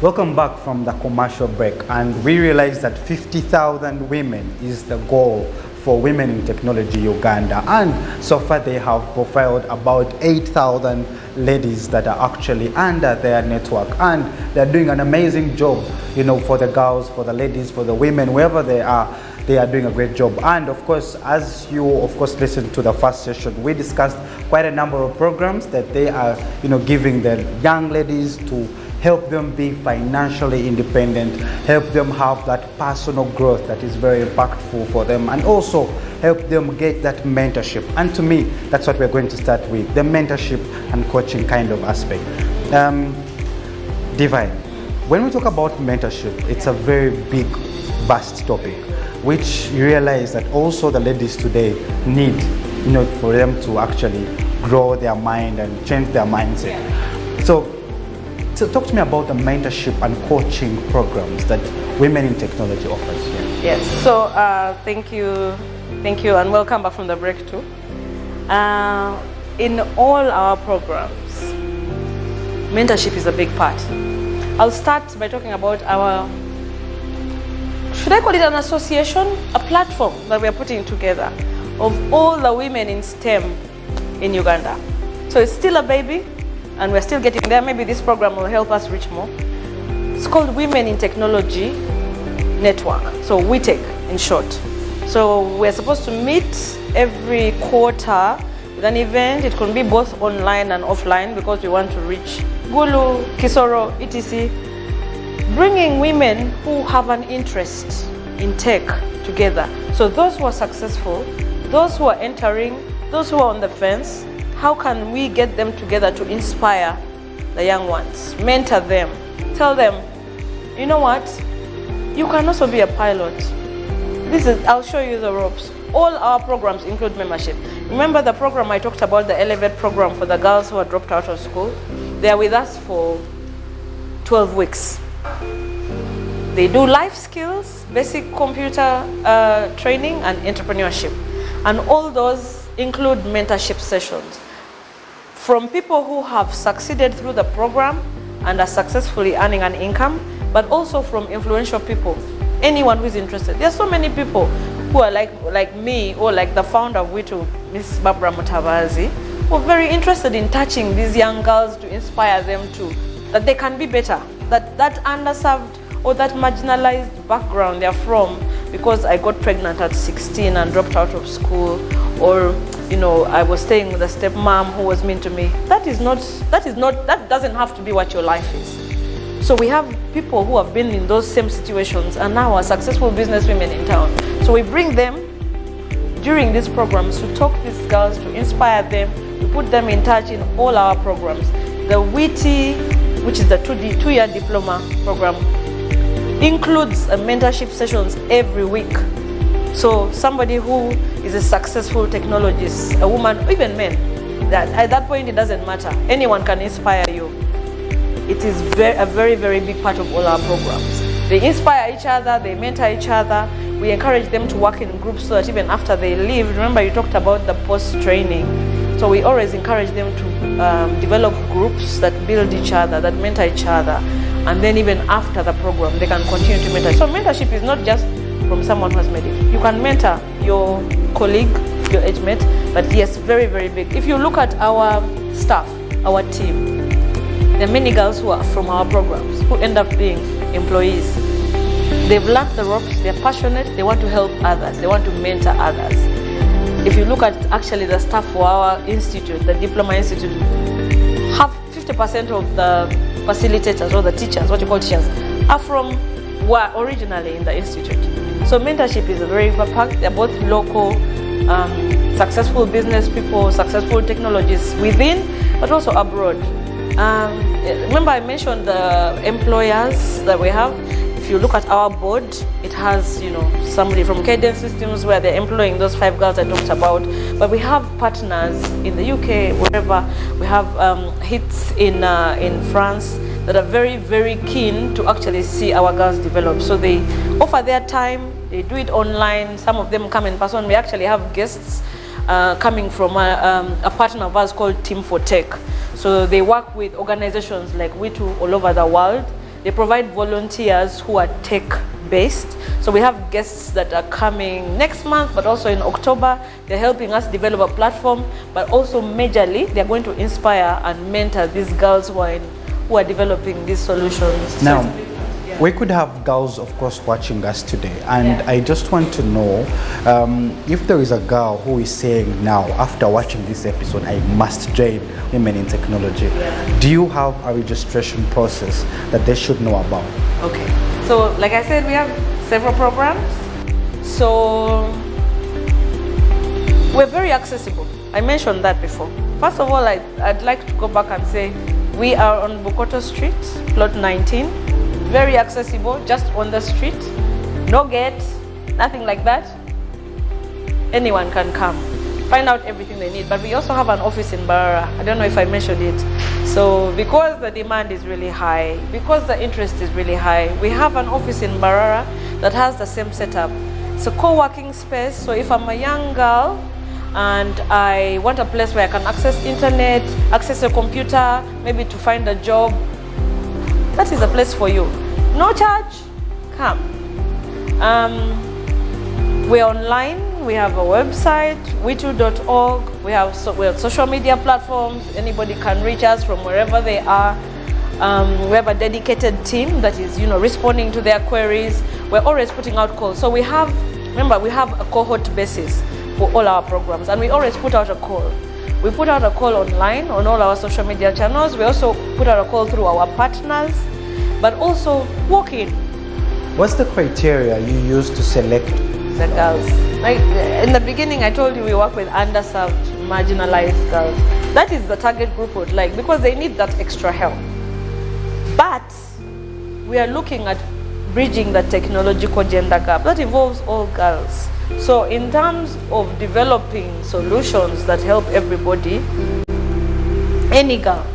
Welcome back from the commercial break, and we realized that 50,000 women is the goal for Women in Technology Uganda, and so far they have profiled about 8,000 ladies that are actually under their network, and they're doing an amazing job, you know, for the girls, for the ladies, for the women, wherever they are doing a great job. And of course, as you listened to the first session, we discussed quite a number of programs that they are, you know, giving the young ladies to help them be financially independent, help them have that personal growth that is very impactful for them, and also help them get that mentorship. And to me, that's what we're going to start with, the mentorship and coaching kind of aspect. Divine, when we talk about mentorship, it's a very big, vast topic, which you realize that also the ladies today need, you know, for them to actually grow their mind and change their mindset. So talk to me about the mentorship and coaching programs that Women in Technology offers here. Yes, so thank you, and welcome back from the break too. In all our programs, mentorship is a big part. I'll start by talking about our, should I call it an association? A platform that we are putting together of all the women in STEM in Uganda. So it's still a baby, and we're still getting there. Maybe this program will help us reach more. It's called Women in Technology Network, so WITEC in short. So we're supposed to meet every quarter with an event. It can be both online and offline because we want to reach Gulu, Kisoro, etc. Bringing women who have an interest in tech together. So those who are successful, those who are entering, those who are on the fence, how can we get them together to inspire the young ones, mentor them, tell them, you know what, you can also be a pilot. I'll show you the ropes. All our programs include membership. Remember the program I talked about, the Elevate program for the girls who are dropped out of school? They are with us for 12 weeks. They do life skills, basic computer training, and entrepreneurship. And all those include mentorship sessions from people who have succeeded through the program and are successfully earning an income, but also from influential people, anyone who is interested. There are so many people who are like me, or like the founder of WITU, Miss Barbara Mutabazi, who are very interested in touching these young girls to inspire them that they can be better, that underserved or that marginalized background they're from, because I got pregnant at 16 and dropped out of school, or you know, I was staying with a stepmom who was mean to me. That doesn't have to be what your life is. So we have people who have been in those same situations and now are successful businesswomen in town. So we bring them during these programs to talk to these girls, to inspire them, to put them in touch in all our programs. The WITI, which is the two-year diploma program, includes mentorship sessions every week. So somebody who is a successful technologist, a woman, even men, at that point it doesn't matter. Anyone can inspire you. It is a very, very big part of all our programs. They inspire each other, they mentor each other. We encourage them to work in groups so that even after they leave, remember you talked about the post-training. So we always encourage them to develop groups that build each other, that mentor each other. And then even after the program, they can continue to mentor. So mentorship is not just from someone who has made it. You can mentor your colleague, your age mate, but yes, very, very big. If you look at our staff, our team, there are many girls who are from our programs who end up being employees. They've learned the ropes, they're passionate, they want to help others, they want to mentor others. If you look at actually the staff for our institute, the Diploma Institute, half 50% of the facilitators or the teachers, what you call teachers, were originally in the institute. So mentorship is a very big part. They're both local, successful business people, successful technologists within, but also abroad. Remember I mentioned the employers that we have. If you look at our board, it has, you know, somebody from Cadence Systems where they're employing those 5 girls I talked about. But we have partners in the UK, wherever. We have hits in France that are very, very keen to actually see our girls develop. So they offer their time, they do it online, some of them come in person. We actually have guests coming from a partner of ours called Team for Tech. So they work with organizations like WITU all over the world. They provide volunteers who are tech-based. So we have guests that are coming next month, but also in October. They're helping us develop a platform, but also majorly, they're going to inspire and mentor these girls who are developing these solutions. Now, we could have girls, of course, watching us today, and I just want to know if there is a girl who is saying now, after watching this episode, I must join Women in Technology. Do you have a registration process that they should know about? Okay. So, like I said, we have several programs. So, we're very accessible. I mentioned that before. First of all, I'd like to go back and say we are on Bukoto Street, plot 19. Very accessible, just on the street. No gate, nothing like that. Anyone can come, find out everything they need. But we also have an office in Barara. I don't know if I mentioned it. So because the demand is really high, because the interest is really high, we have an office in Barara that has the same setup. It's a co-working space. So if I'm a young girl and I want a place where I can access internet, access a computer, maybe to find a job, that is a place for you. No charge, come. We're online, we have a website, pt2.org, we have social media platforms, anybody can reach us from wherever they are. We have a dedicated team that is, responding to their queries. We're always putting out calls. So we have a cohort basis for all our programs, and we always put out a call. We put out a call online on all our social media channels. We also put out a call through our partners, but also walk in. What's the criteria you use to select the girls? Like in the beginning, I told you we work with underserved, marginalized girls. That is the target group would like, because they need that extra help. But we are looking at bridging the technological gender gap that involves all girls. So in terms of developing solutions that help everybody, any girl,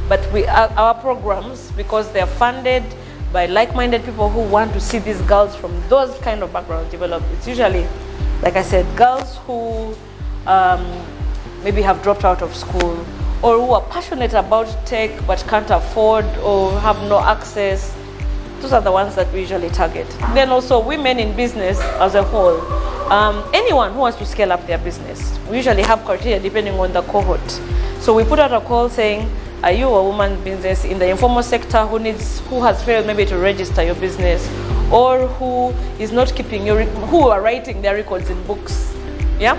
but our programs, because they are funded by like-minded people who want to see these girls from those kind of backgrounds develop. It's usually, like I said, girls who maybe have dropped out of school, or who are passionate about tech but can't afford or have no access. Those are the ones that we usually target. Then also women in business as a whole. Anyone who wants to scale up their business. We usually have criteria depending on the cohort. So we put out a call saying, are you a woman business in the informal sector who has failed maybe to register your business, or who is not keeping who are writing their records in books, yeah?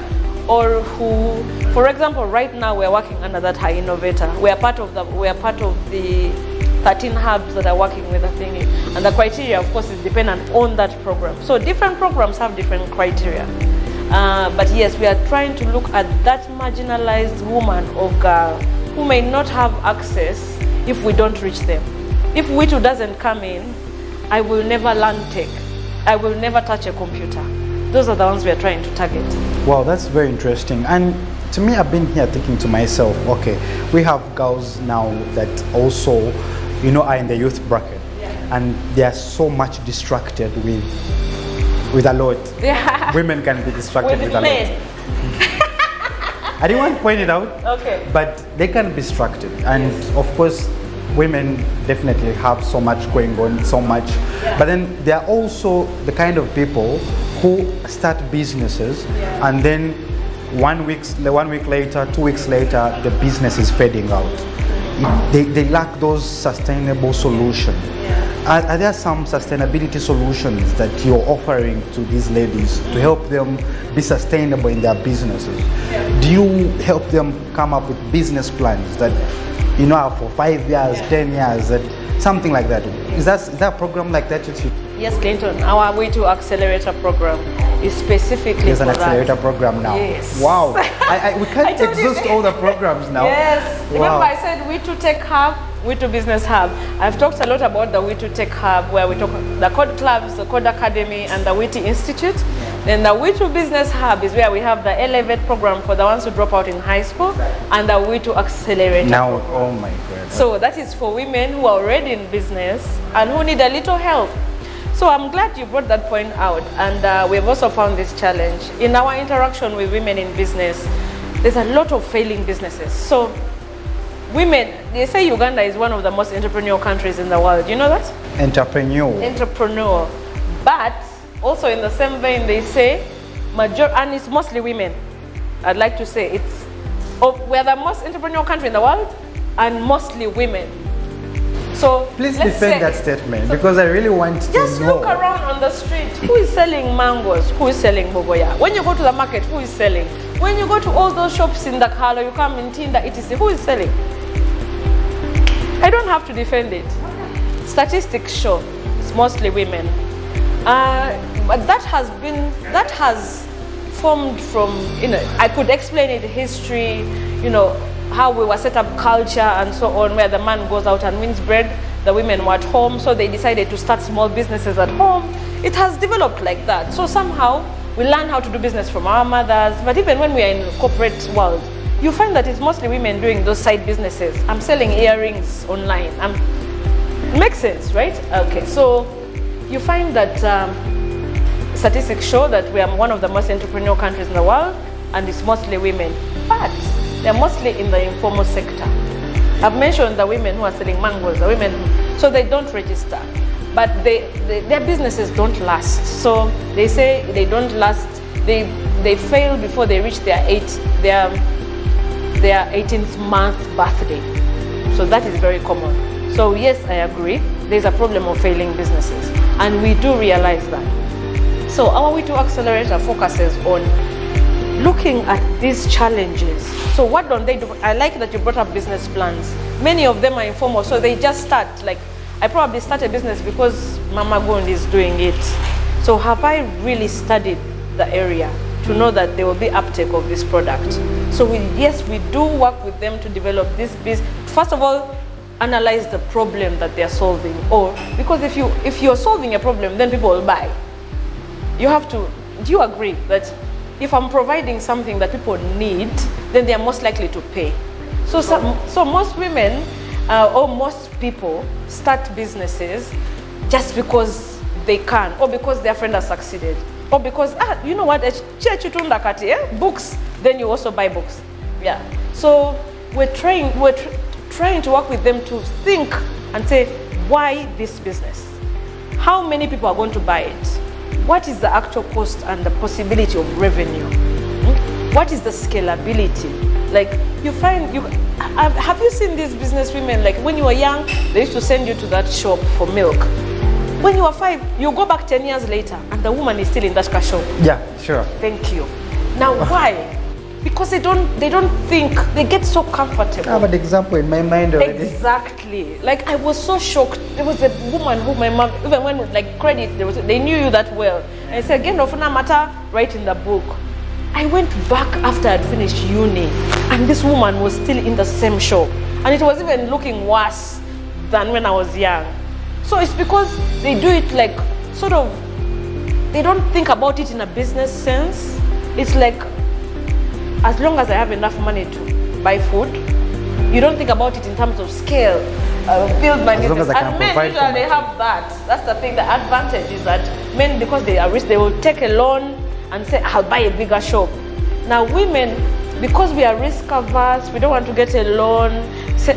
Or who, for example, right now we're working under that high innovator. We are part of the 13 hubs that are working with the thingy, and the criteria, of course, is dependent on that program. So different programs have different criteria. But yes, we are trying to look at that marginalized woman or girl who may not have access if we don't reach them. If pt2 doesn't come in, I will never learn tech. I will never touch a computer. Those are the ones we are trying to target. Wow, that's very interesting. And to me, I've been here thinking to myself, okay, we have girls now that also, are in the youth bracket. Yeah. And they are so much distracted with a lot. Yeah. Women can be distracted with a lot. I didn't want to point it out, okay, but they can be distracted. And yes, of course, women definitely have so much going on, so much. Yeah. But then there are also the kind of people who start businesses, yeah, and then 1 week later, 2 weeks later, the business is fading out. They lack those sustainable solutions. Yeah. Are there some sustainability solutions that you're offering to these ladies to help them be sustainable in their businesses? Yeah. Do you help them come up with business plans that, for 5 years, yeah, 10 years, something like that? Is that a program like that? Yes, Clinton. Our pt2 Accelerator program is specifically There's an accelerator program now. Yes. Wow. We can't exhaust all the programs now. Yes. Wow. Remember I said pt2 Tech Hub, pt2 Business Hub. I've talked a lot about the pt2 Tech Hub, where we talk the Code Clubs, the Code Academy, and the pt2 Institute. Then the pt2 Business Hub is where we have the Elevate program for the ones who drop out in high school, and the pt2 Accelerator now program. Oh my God. So that is for women who are already in business and who need a little help. So I'm glad you brought that point out, and we've also found this challenge. In our interaction with women in business, there's a lot of failing businesses. So women, they say Uganda is one of the most entrepreneurial countries in the world. You know that? Entrepreneur. But also in the same vein, they say, and it's mostly women. I'd like to say we're the most entrepreneurial country in the world, and mostly women. So please defend that statement, because I really want to know. Just look around on the street. Who is selling mangoes? Who is selling boboya? When you go to the market, who is selling? When you go to all those shops in the Dakalo, you come in Tinda, etc. Who is selling? I don't have to defend it. Statistics show it's mostly women. But that has formed from, I could explain it, history, how we were set up, culture and so on, where the man goes out and wins bread, the women were at home, so they decided to start small businesses at home. It has developed like that. So somehow we learn how to do business from our mothers, but even when we are in the corporate world, you find that it's mostly women doing those side businesses. I'm selling earrings online. Makes sense, right? Okay, so you find that statistics show that we are one of the most entrepreneurial countries in the world, and it's mostly women. But they're mostly in the informal sector. I've mentioned the women who are selling mangoes, the women, so they don't register. But their businesses don't last. So they say they don't last, they fail before they reach their 18th month birthday. So that is very common. So yes, I agree, there's a problem of failing businesses, and we do realize that. So our way to accelerate our focuses on looking at these challenges. So what don't they do? I like that you brought up business plans. Many of them are informal, so they just start. Like, I probably start a business because Mama Gund is doing it. So have I really studied the area to know that there will be uptake of this product? So yes, we do work with them to develop this business. First of all, analyze the problem that they're solving. Or, because if you're solving a problem, then people will buy. You have to, do you agree that if I'm providing something that people need, then they are most likely to pay? So most women or most people start businesses just because they can, or because their friend has succeeded, or because, you know what, books, then you also buy books. Yeah. So we're trying to work with them to think and say, why this business? How many people are going to buy it? What is the actual cost and the possibility of revenue? What is the scalability? Like, have you seen these business women, like when you were young, they used to send you to that shop for milk. When you were 5, you go back 10 years later and the woman is still in that shop. Yeah, sure. Thank you. Now why? Because they don't think, they get so comfortable. I have an example in my mind already. Exactly. Like, I was so shocked. There was a woman who my mom, even when like credit, they knew you that well. And I said, again, of no matter, write in the book. I went back after I'd finished uni, and this woman was still in the same shop. And it was even looking worse than when I was young. So it's because they do it like, sort of, they don't think about it in a business sense. It's like, as long as I have enough money to buy food, you don't think about it in terms of scale, build my business. And men usually have that. That's the thing. The advantage is that men, because they are rich, they will take a loan and say, I'll buy a bigger shop. Now women, because we are risk averse, we don't want to get a loan, say,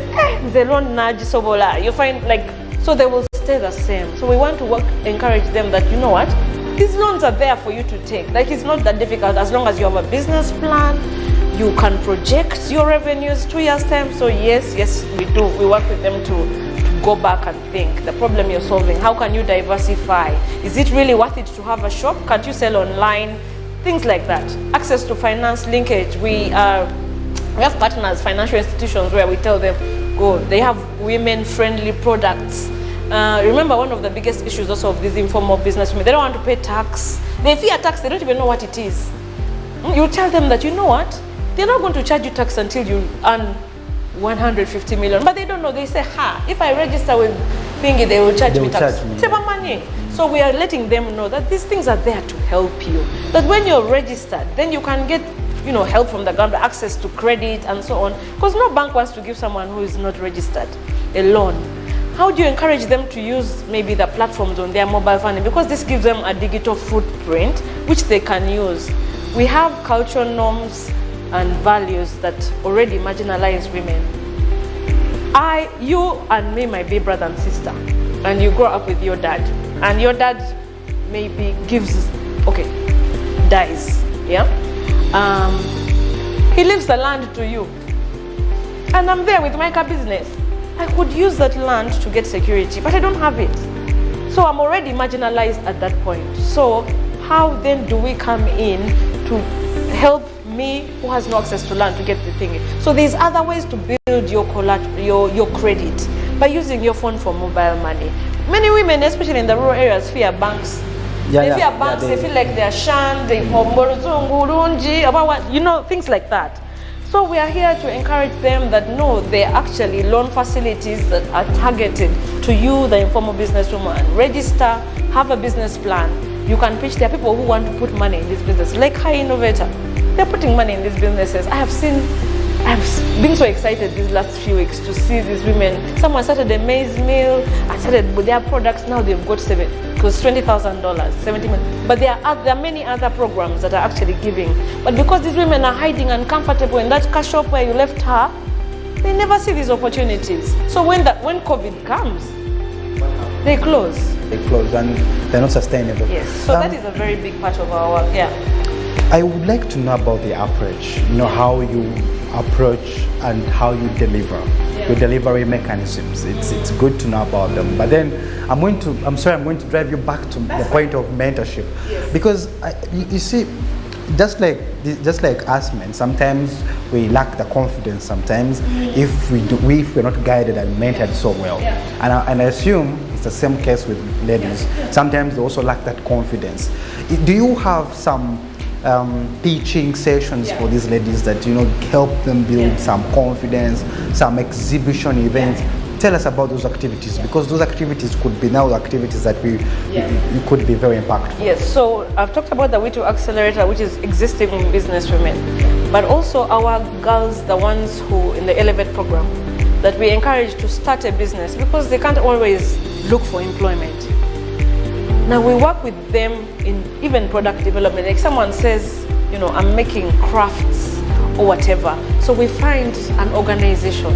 the loan nudge, so voila. You find like, so they will stay the same. So we want to encourage them that, you know what, these loans are there for you to take. Like, it's not that difficult as long as you have a business plan, you can project your revenues 2 years time. So yes, we do. We work with them to go back and think the problem you're solving. How can you diversify? Is it really worth it to have a shop? Can't you sell online? Things like that. Access to finance linkage. We have partners, financial institutions, where we tell them, go. They have women-friendly products. Remember, one of the biggest issues also of these informal businessmen, they don't want to pay tax. They fear tax, they don't even know what it is. You tell them that, you know what, they're not going to charge you tax until you earn 150 million. But they don't know. They say, if I register with Thingy, they will charge me tax. Save money. So we are letting them know that these things are there to help you. That when you're registered, then you can get, help from the government, access to credit and so on. Because no bank wants to give someone who is not registered a loan. How do you encourage them to use maybe the platforms on their mobile phone? Because this gives them a digital footprint which they can use. We have cultural norms and values that already marginalize women. You and me might be brother and sister. and you grow up with your dad, and your dad maybe dies, yeah? He leaves the land to you, and I'm there with my car business. I could use that land to get security, but I don't have it. So I'm already marginalized at that point. So how then do we come in to help me who has no access to land to get the thing? So there's other ways to build your credit by using your phone for mobile money. Many women, especially in the rural areas, fear banks. They fear banks, they feel like they're shunned, things like that. So we are here to encourage them that no, there are actually loan facilities that are targeted to you, the informal businesswoman. Register, have a business plan. You can pitch. There are people who want to put money in this business, like High Innovator. They're putting money in these businesses. I've been so excited these last few weeks to see these women. Someone started a maize mill and started with their products. Now they've got $20,000, 70 million. But there are many other programs that are actually giving. But because these women are hiding and comfortable in that cash shop where you left her, they never see these opportunities. So when COVID comes, they close. They close and they're not sustainable. Yes. So that is a very big part of our work. Yeah. I would like to know about the approach. How you approach and how you deliver. Your delivery mechanisms. It's good to know about them. But then I'm going to drive you back to the point of mentorship. Yes. Because you see, just like us men, sometimes we lack the confidence. Sometimes if we're not guided and mentored so well, and I assume it's the same case with ladies. Sometimes they also lack that confidence. Do you have some teaching sessions for these ladies that help them build some confidence, some exhibition events? Tell us about those activities, because those activities could be now activities that could be very impactful. Yes, so I've talked about the We2 Accelerator, which is existing in business women, but also our girls, the ones who in the Elevate program, that we encourage to start a business because they can't always look for employment. Now we work with them in even product development. Like someone says, I'm making crafts or whatever. So we find an organization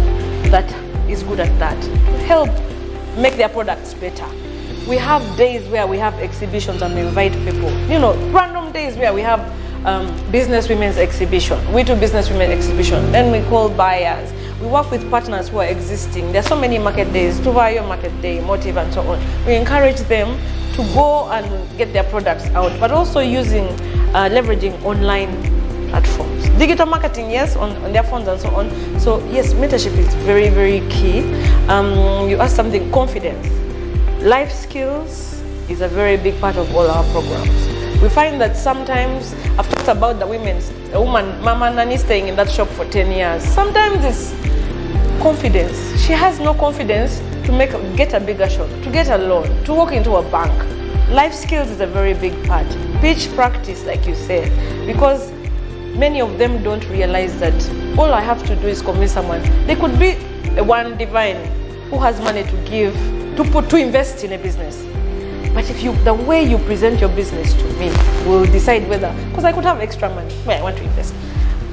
that is good at that, help make their products better. We have days where we have exhibitions and we invite people. Random days where we have business women's exhibition. We do business women exhibition. Then we call buyers. We work with partners who are existing. There's so many market days, Tuvayo Market Day, Motive, and so on. We encourage them to go and get their products out, but also using, leveraging online platforms. Digital marketing, yes, on their phones and so on. So yes, mentorship is very, very key. You asked something, confidence. Life skills is a very big part of all our programs. We find that sometimes, I've talked about the woman, Mama Nani staying in that shop for 10 years. Sometimes it's confidence. She has no confidence to get a bigger shop, to get a loan, to walk into a bank. Life skills is a very big part. Pitch practice, like you said, because many of them don't realize that all I have to do is convince someone. They could be one divine who has money to give, to invest in a business. But the way you present your business to me will decide whether, because I could have extra money where I want to invest.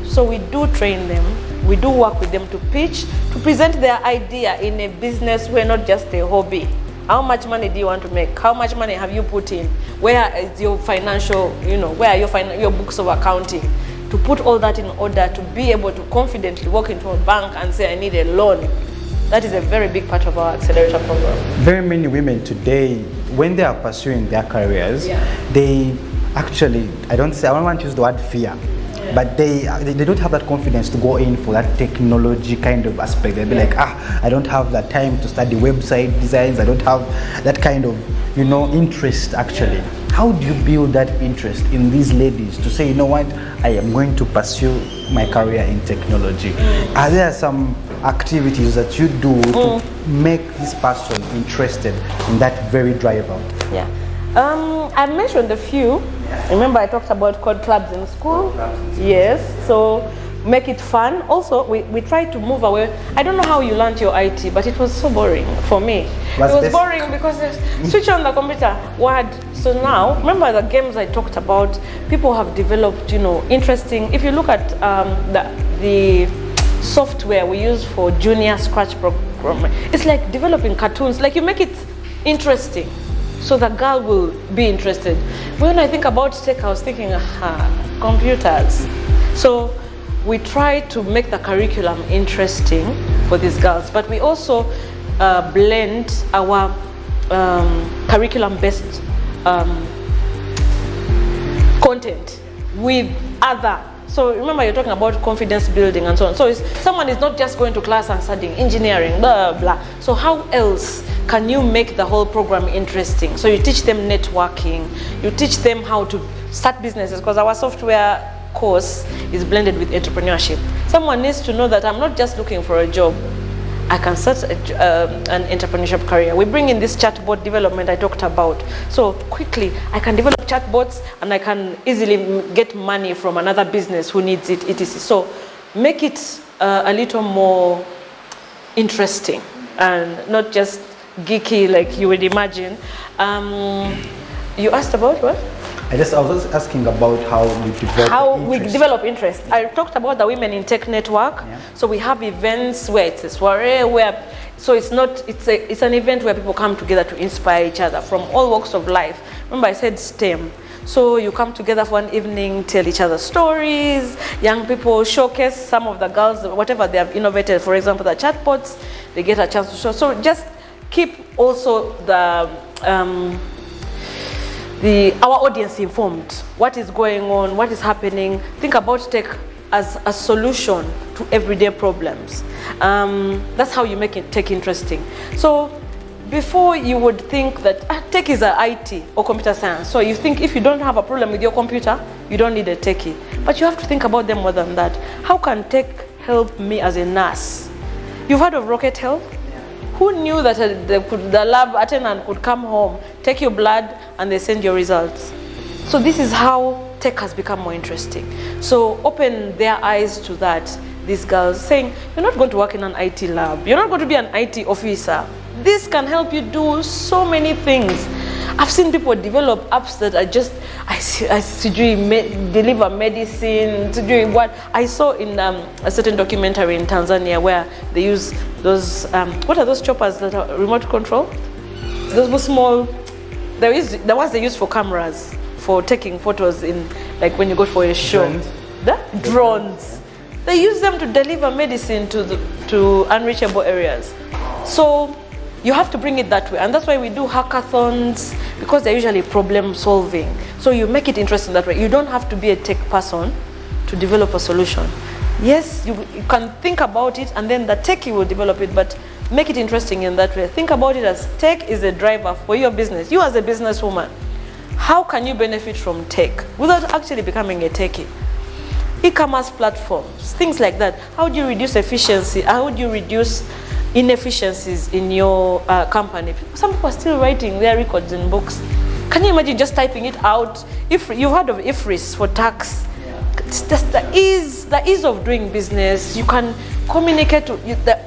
So we do train them, we do work with them to pitch, to present their idea in a business where not just a hobby. How much money do you want to make? How much money have you put in? Where is your financial, where are your books of accounting? To put all that in order to be able to confidently walk into a bank and say, I need a loan. That is a very big part of our accelerator program. Very many women today, when they are pursuing their careers, they actually, I don't want to use the word fear, but they don't have that confidence to go in for that technology kind of aspect. They'll be like, I don't have that time to study website designs. I don't have that kind of, interest actually. How do you build that interest in these ladies to say, what, I am going to pursue my career in technology? Are there some activities that you do to make this person interested in that very driver? Yeah. I mentioned a few. Remember I talked about code clubs in school? Yes. So make it fun. Also, we try to move away. I don't know how you learned your IT, but it was so boring for me. It was boring because switch on the computer, Word. So now, remember the games I talked about, people have developed, interesting. If you look at the software we use for junior Scratch program, it's like developing cartoons. Like you make it interesting, so the girl will be interested. When I think about tech, I was thinking, computers. So we try to make the curriculum interesting for these girls, but we also blend our curriculum-based content with other. So remember, you're talking about confidence building and so on. So someone is not just going to class and studying engineering, blah, blah. So how else can you make the whole program interesting? So you teach them networking, you teach them how to start businesses, because our software course is blended with entrepreneurship. Someone needs to know that I'm not just looking for a job, I can start an entrepreneurship career. We bring in this chatbot development I talked about. So quickly, I can develop chatbots and I can easily get money from another business who needs it, etc. So make it a little more interesting and not just geeky like you would imagine. You asked about what? I was just asking about how you develop we develop interest. I talked about the Women in Tech Network. Yeah. So we have events where it's a soiree, so it's an event where people come together to inspire each other from all walks of life. Remember I said STEM. So you come together for one evening, tell each other stories, young people showcase some of the girls, whatever they have innovated. For example, the chatbots, they get a chance to show. So just keep also our audience informed. What is going on? What is happening? Think about tech as a solution to everyday problems. That's how you make tech interesting. So before you would think that tech is a IT or computer science. So you think if you don't have a problem with your computer, you don't need a techie. But you have to think about them more than that. How can tech help me as a nurse? You've heard of Rocket Health? Who knew that the lab attendant could come home, take your blood, and they send your results? So this is how tech has become more interesting. So open their eyes to that. These girls saying, you're not going to work in an IT lab. You're not going to be an IT officer. This can help you do so many things. I've seen people develop apps that are just, deliver medicine, to doing what. I saw in a certain documentary in Tanzania where they use those, what are those choppers that are remote control? Those small, the ones they use for cameras, for taking photos in, like when you go for a show. Drones. They use them to deliver medicine to unreachable areas. So you have to bring it that way, and that's why we do hackathons, because they're usually problem solving. So you make it interesting that way. You don't have to be a tech person to develop a solution. Yes, you can think about it, and then the techie will develop it, but make it interesting in that way. Think about it as tech is a driver for your business. You as a businesswoman, how can you benefit from tech without actually becoming a techie? E-commerce platforms, things like that. How do you reduce efficiency? How do you reduce inefficiencies in your company? Some people are still writing their records in books. Can you imagine just typing it out? If you've heard of IFRS for tax, it's just the ease of doing business. You can communicate to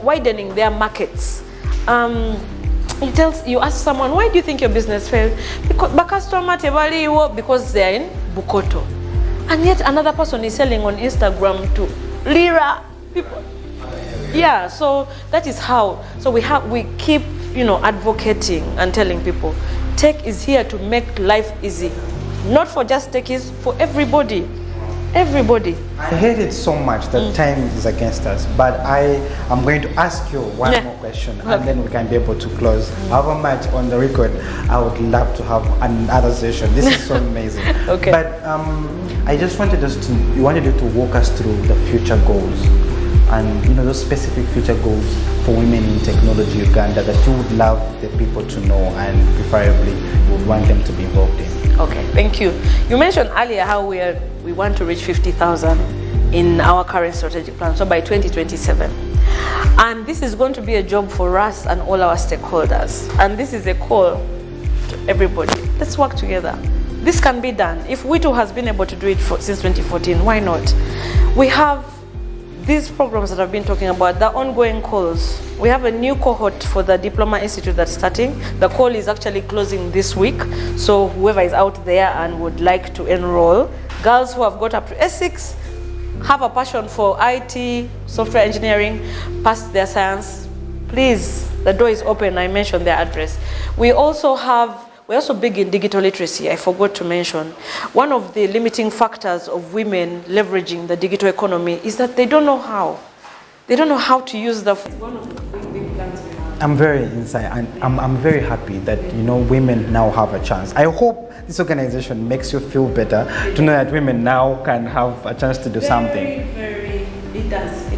widening their markets. You ask someone, why do you think your business failed? Because they are in Bukoto. And yet another person is selling on Instagram to Lira people. Yeah, so that is how. So we keep, advocating and telling people, tech is here to make life easy. Not for just techies, for everybody. Everybody. I hate it so much that time is against us, but I am going to ask you one more question, and then we can be able to close. However much on the record, I would love to have another session. This is so amazing. Okay. But I just wanted you to walk us through the future goals, and those specific future goals for women in technology Uganda that you would love the people to know, and preferably you would want them to be involved in. Okay, thank you. You mentioned earlier how we want to reach 50,000 in our current strategic plan, so by 2027. And this is going to be a job for us and all our stakeholders. And this is a call to everybody. Let's work together. This can be done. If WITO has been able to do it since 2014, why not? We have these programs that I've been talking about, the ongoing calls. We have a new cohort for the Diploma Institute that's starting. The call is actually closing this week. So whoever is out there and would like to enroll, girls who have got up to S6, have a passion for IT, software engineering, passed their science, please, the door is open. I mentioned their address. We're also big in digital literacy. I forgot to mention. One of the limiting factors of women leveraging the digital economy is that they don't know how. They don't know how to use the. It's one of the big plans we have. I'm very inside, and I'm very happy that women now have a chance. I hope this organization makes you feel better to know that women now can have a chance to do something. It does.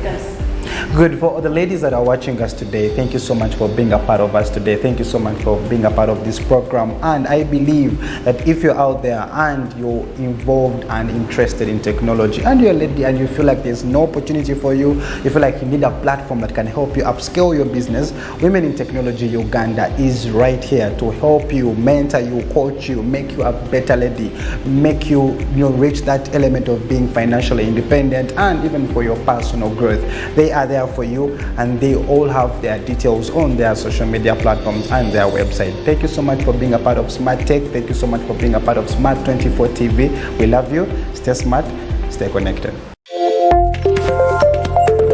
Good. For the ladies that are watching us today, thank you so much for being a part of us today. Thank you so much for being a part of this program. And I believe that if you're out there and you're involved and interested in technology, and you're a lady and you feel like there's no opportunity for you, you feel like you need a platform that can help you upscale your business, Women in Technology Uganda is right here to help you, mentor you, coach you, make you a better lady, make you reach that element of being financially independent, and even for your personal growth. They are there for you, and they all have their details on their social media platforms and their website. Thank you so much for being a part of Smart Tech. Thank you so much for being a part of Smart 24 TV. We love you. Stay smart, stay connected.